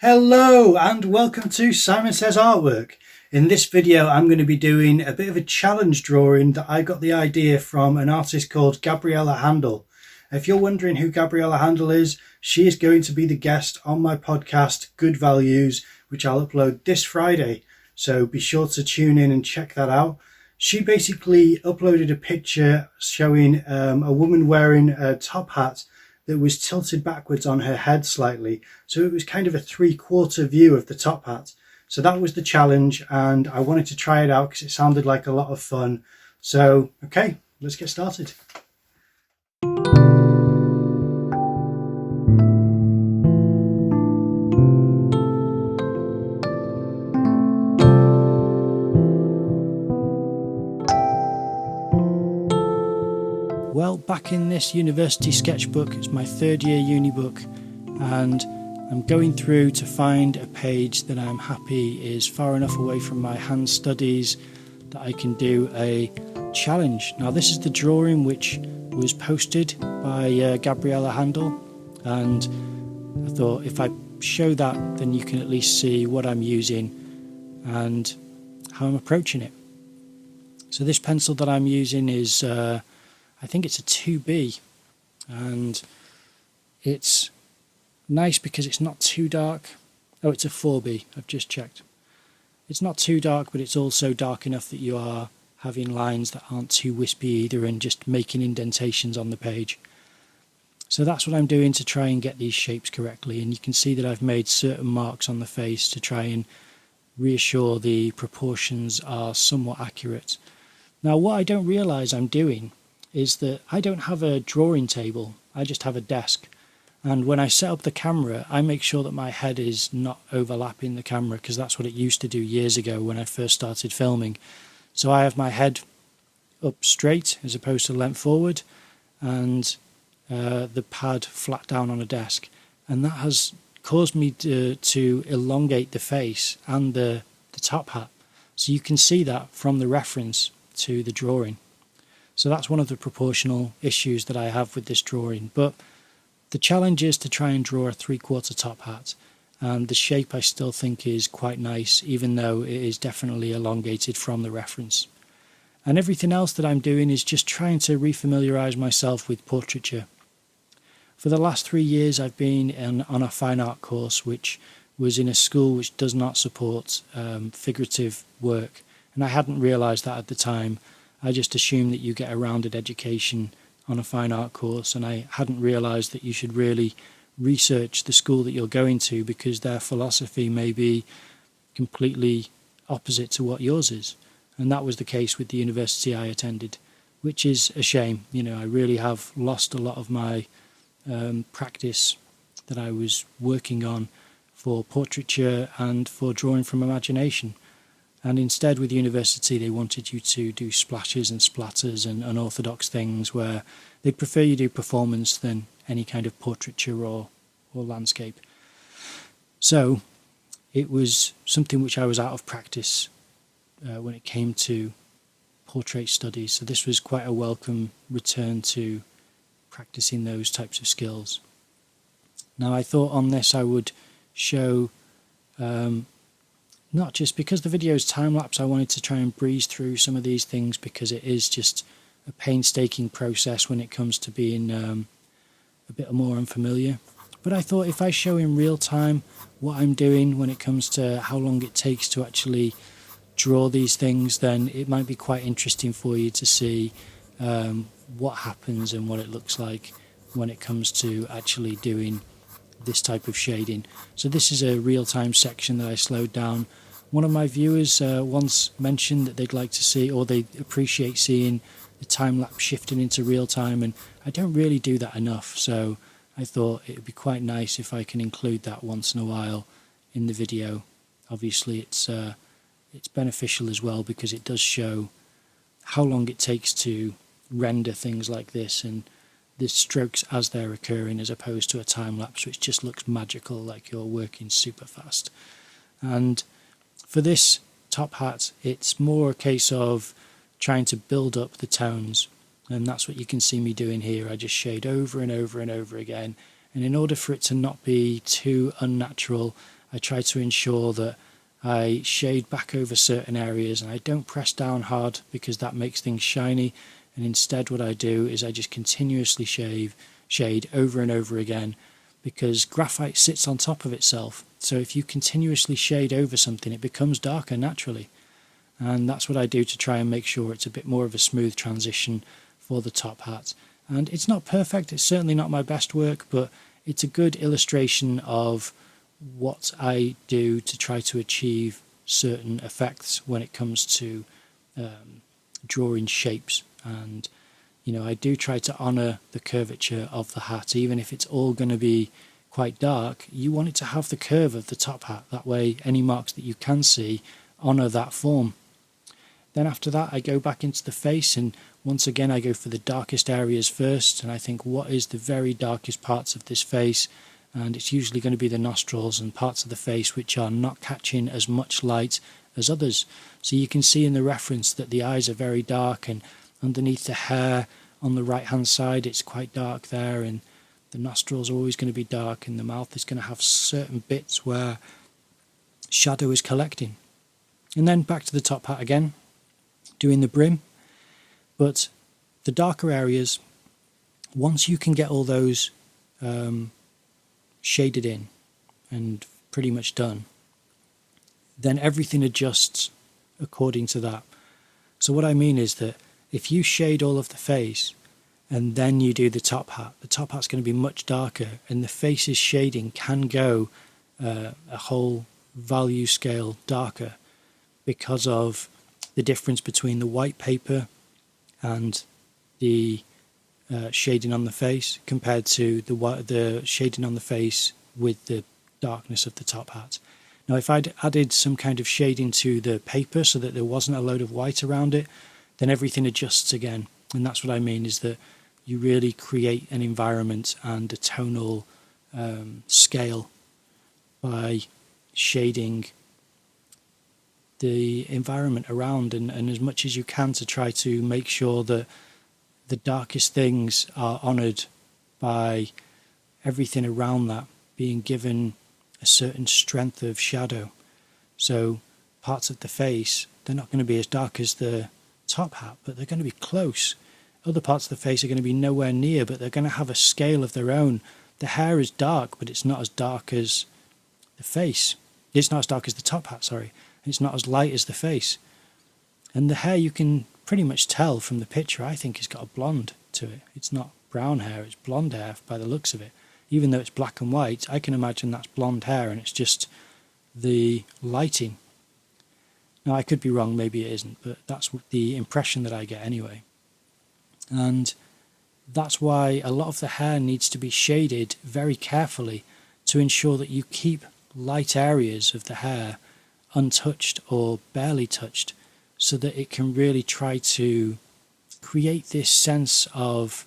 Hello and welcome to Simon Says Artwork. In this video I'm going to be doing a bit of a challenge drawing that I got the idea from an artist called Gabriella Handel. If you're wondering who Gabriella Handel is, she is going to be the guest on my podcast Good Values, which I'll upload this Friday, so be sure to tune in and check that out. She basically uploaded a picture showing a woman wearing a top hat that was tilted backwards on her head slightly. So it was kind of a 3/4 view of the top hat. So that was the challenge and I wanted to try it out because it sounded like a lot of fun. So, okay, let's get started. Well, back in this university sketchbook, it's my third year uni book, and I'm going through to find a page that I'm happy is far enough away from my hand studies that I can do a challenge. Now this is the drawing which was posted by Gabriella Handel, and I thought if I show that then you can at least see what I'm using and how I'm approaching it. So this pencil that I'm using is I think it's a 2B, and it's nice because it's not too dark. Oh, it's a 4B, I've just checked. It's not too dark, but it's also dark enough that you are having lines that aren't too wispy either and just making indentations on the page. So that's what I'm doing to try and get these shapes correctly, and you can see that I've made certain marks on the face to try and reassure the proportions are somewhat accurate. Now what I don't realise I'm doing is that I don't have a drawing table, I just have a desk. And when I set up the camera, I make sure that my head is not overlapping the camera, because that's what it used to do years ago when I first started filming. So I have my head up straight as opposed to leant forward, and the pad flat down on a desk. And that has caused me to elongate the face and the top hat. So you can see that from the reference to the drawing. So that's one of the proportional issues that I have with this drawing. But the challenge is to try and draw a 3/4 top hat. And the shape I still think is quite nice, even though it is definitely elongated from the reference. And everything else that I'm doing is just trying to refamiliarise myself with portraiture. For the last 3 years I've been on a fine art course, which was in a school which does not support figurative work. And I hadn't realised that at the time. I just assumed that you get a rounded education on a fine art course, and I hadn't realised that you should really research the school that you're going to, because their philosophy may be completely opposite to what yours is. And that was the case with the university I attended, which is a shame. You know, I really have lost a lot of my practice that I was working on for portraiture and for drawing from imagination. And instead with university they wanted you to do splashes and splatters and unorthodox things, where they'd prefer you do performance than any kind of portraiture or landscape. So it was something which I was out of practice when it came to portrait studies. So this was quite a welcome return to practicing those types of skills. Now I thought on this I would show not just because the video is time-lapse, I wanted to try and breeze through some of these things because it is just a painstaking process when it comes to being a bit more unfamiliar. But I thought if I show in real time what I'm doing when it comes to how long it takes to actually draw these things, then it might be quite interesting for you to see what happens and what it looks like when it comes to actually doing this type of shading. So this is a real-time section that I slowed down. One of my viewers once mentioned that they'd like to see, or they appreciate seeing, the time-lapse shifting into real-time, and I don't really do that enough, so I thought it would be quite nice if I can include that once in a while in the video. Obviously it's beneficial as well because it does show how long it takes to render things like this, and the strokes as they're occurring, as opposed to a time-lapse which just looks magical, like you're working super fast. And for this top hat it's more a case of trying to build up the tones, and that's what you can see me doing here. I just shade over and over and over again, and in order for it to not be too unnatural I try to ensure that I shade back over certain areas and I don't press down hard because that makes things shiny, and instead what I do is I just continuously shade over and over again, because graphite sits on top of itself. So if you continuously shade over something, it becomes darker naturally. And that's what I do to try and make sure it's a bit more of a smooth transition for the top hat. And it's not perfect, it's certainly not my best work, but it's a good illustration of what I do to try to achieve certain effects when it comes to drawing shapes. And I do try to honour the curvature of the hat, even if it's all going to be quite dark. You want it to have the curve of the top hat, that way any marks that you can see honour that form. Then after that I go back into the face, and once again I go for the darkest areas first, and I think what is the very darkest parts of this face, and it's usually going to be the nostrils and parts of the face which are not catching as much light as others. So you can see in the reference that the eyes are very dark, and underneath the hair on the right hand side it's quite dark there, and the nostrils are always going to be dark, and the mouth is going to have certain bits where shadow is collecting. And then back to the top hat again, doing the brim. But the darker areas, once you can get all those shaded in and pretty much done, then everything adjusts according to that. So what I mean is that if you shade all of the face and then you do the top hat's going to be much darker, and the face's shading can go a whole value scale darker because of the difference between the white paper and the shading on the face compared to the shading on the face with the darkness of the top hat. Now if I'd added some kind of shading to the paper so that there wasn't a load of white around it, then everything adjusts again. And that's what I mean, is that you really create an environment and a tonal scale by shading the environment around, and as much as you can to try to make sure that the darkest things are honoured by everything around that being given a certain strength of shadow. So parts of the face, they're not going to be as dark as the top hat, but they're going to be close. Other parts of the face are going to be nowhere near, but they're going to have a scale of their own. The hair is dark, but it's not as dark as the face. It's not as dark as the top hat, sorry. It's not as light as the face. And the hair, you can pretty much tell from the picture, I think it's got a blonde to it. It's not brown hair, it's blonde hair by the looks of it. Even though it's black and white, I can imagine that's blonde hair, and it's just the lighting. Now I could be wrong, maybe it isn't, but that's the impression that I get anyway. And that's why a lot of the hair needs to be shaded very carefully to ensure that you keep light areas of the hair untouched or barely touched, so that it can really try to create this sense of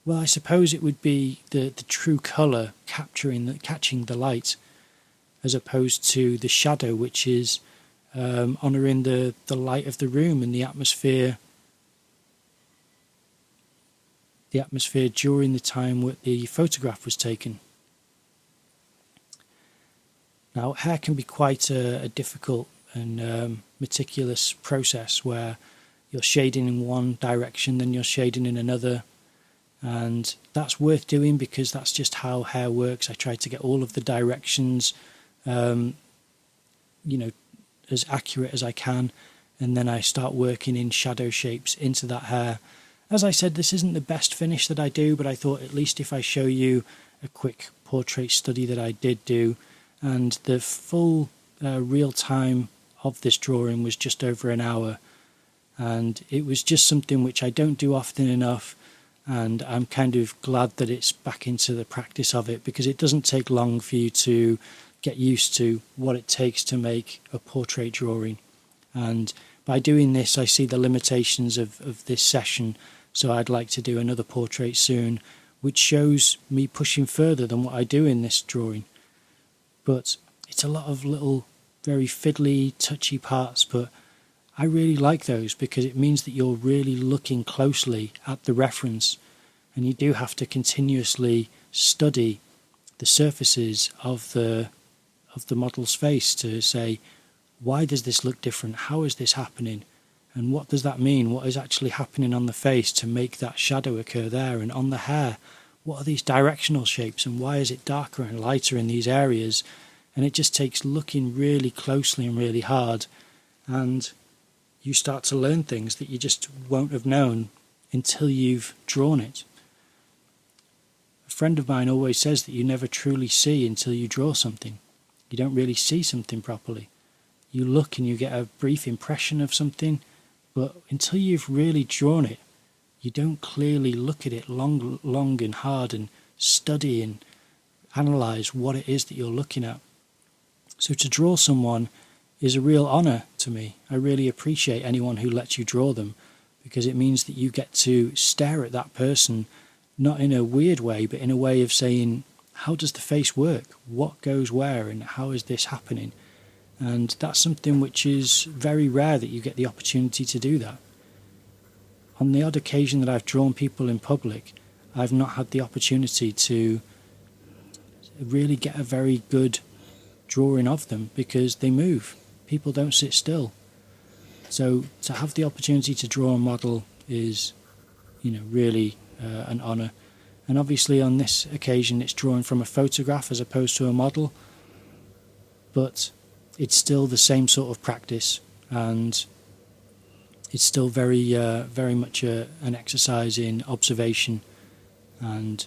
well, I suppose it would be the true colour catching the light, as opposed to the shadow, which is honouring the light of the room and the atmosphere during the time when the photograph was taken. Now, hair can be quite a difficult and meticulous process, where you're shading in one direction, then you're shading in another, and that's worth doing because that's just how hair works. I try to get all of the directions as accurate as I can, and then I start working in shadow shapes into that hair. As I said, this isn't the best finish that I do, but I thought at least if I show you a quick portrait study that I did do, and the full real time of this drawing was just over an hour, and it was just something which I don't do often enough, and I'm kind of glad that it's back into the practice of it, because it doesn't take long for you to get used to what it takes to make a portrait drawing. And by doing this, I see the limitations of this session, so I'd like to do another portrait soon, which shows me pushing further than what I do in this drawing. But it's a lot of little very fiddly, touchy parts, but I really like those because it means that you're really looking closely at the reference, and you do have to continuously study the surfaces of the model's face to say, why does this look different? How is this happening? And what does that mean? What is actually happening on the face to make that shadow occur there? And on the hair, what are these directional shapes and why is it darker and lighter in these areas? And it just takes looking really closely and really hard, and you start to learn things that you just won't have known until you've drawn it. A friend of mine always says that you never truly see until you draw something. You don't really see something properly. You look and you get a brief impression of something, but until you've really drawn it, you don't clearly look at it long and hard and study and analyse what it is that you're looking at. So to draw someone is a real honour to me. I really appreciate anyone who lets you draw them, because it means that you get to stare at that person, not in a weird way, but in a way of saying, how does the face work? What goes where and how is this happening? And that's something which is very rare that you get the opportunity to do that. On the odd occasion that I've drawn people in public, I've not had the opportunity to really get a very good drawing of them because they move. People don't sit still. So to have the opportunity to draw a model is, really an honour. And obviously on this occasion it's drawing from a photograph as opposed to a model, but it's still the same sort of practice, and it's still very much an exercise in observation and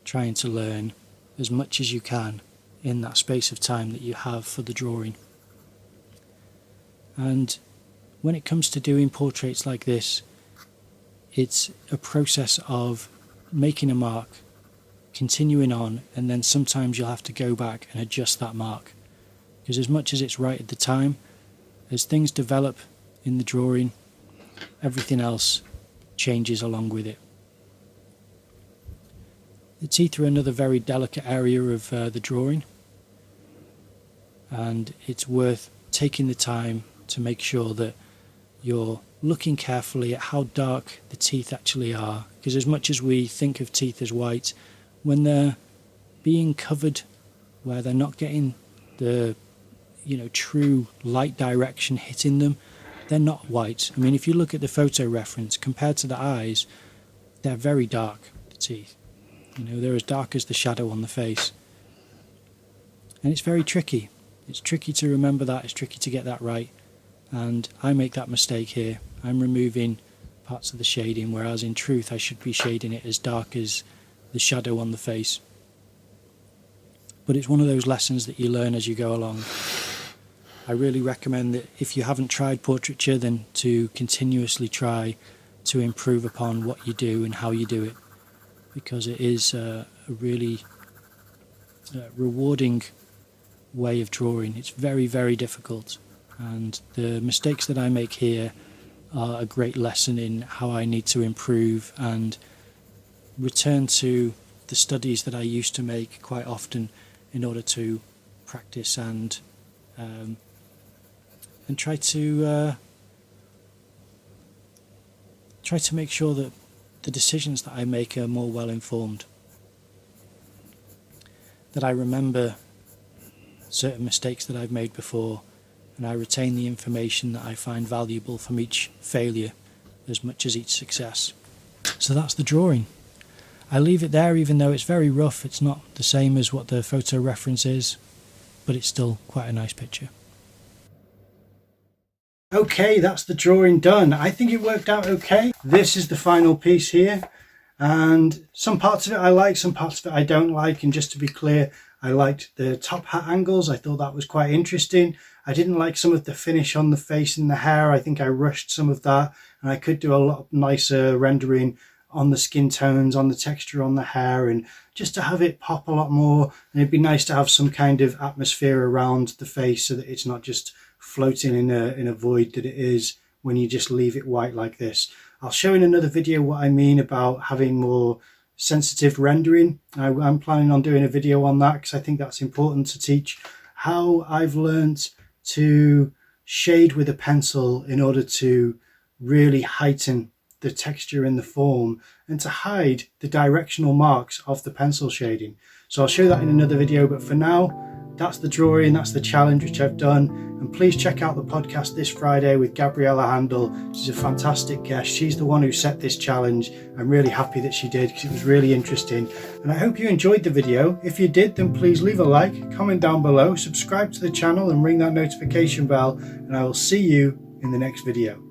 trying to learn as much as you can in that space of time that you have for the drawing. And when it comes to doing portraits like this, it's a process of making a mark, continuing on, and then sometimes you'll have to go back and adjust that mark. Because as much as it's right at the time, as things develop in the drawing, everything else changes along with it. The teeth are another very delicate area of the drawing, and it's worth taking the time to make sure that you're looking carefully at how dark the teeth actually are, because as much as we think of teeth as white, when they're being covered, where they're not getting the true light direction hitting them, they're not white. I mean, if you look at the photo reference compared to the eyes, they're very dark, the teeth. They're as dark as the shadow on the face. And it's very tricky. It's tricky to remember that, it's tricky to get that right. And I make that mistake here. I'm removing parts of the shading, whereas in truth I should be shading it as dark as the shadow on the face. But it's one of those lessons that you learn as you go along. I really recommend that if you haven't tried portraiture, then to continuously try to improve upon what you do and how you do it, because it is a really rewarding way of drawing. It's very, very difficult, and the mistakes that I make here are a great lesson in how I need to improve and return to the studies that I used to make quite often in order to practice and try to make sure that the decisions that I make are more well informed, that I remember certain mistakes that I've made before, and I retain the information that I find valuable from each failure as much as each success. So that's the drawing. I leave it there even though it's very rough. It's not the same as what the photo reference is, but it's still quite a nice picture. Okay, that's the drawing done. I think it worked out okay. This is the final piece here, and some parts of it I like, some parts of it I don't like. And just to be clear, I liked the top hat angles. I thought that was quite interesting. I didn't like some of the finish on the face and the hair. I think I rushed some of that, and I could do a lot nicer rendering on the skin tones, on the texture on the hair, and just to have it pop a lot more. And it'd be nice to have some kind of atmosphere around the face so that it's not just floating in a void that it is when you just leave it white like this. I'll show in another video what I mean about having more sensitive rendering. I'm planning on doing a video on that because I think that's important to teach how I've learned to shade with a pencil in order to really heighten the texture and the form, and to hide the directional marks of the pencil shading. So I'll show that in another video, but for now, that's the drawing, that's the challenge which I've done. And please check out the podcast this Friday with Gabriella Handel. She's a fantastic guest. She's the one who set this challenge. I'm really happy that she did because it was really interesting. And I hope you enjoyed the video. If you did, then please leave a like, comment down below, subscribe to the channel and ring that notification bell. And I will see you in the next video.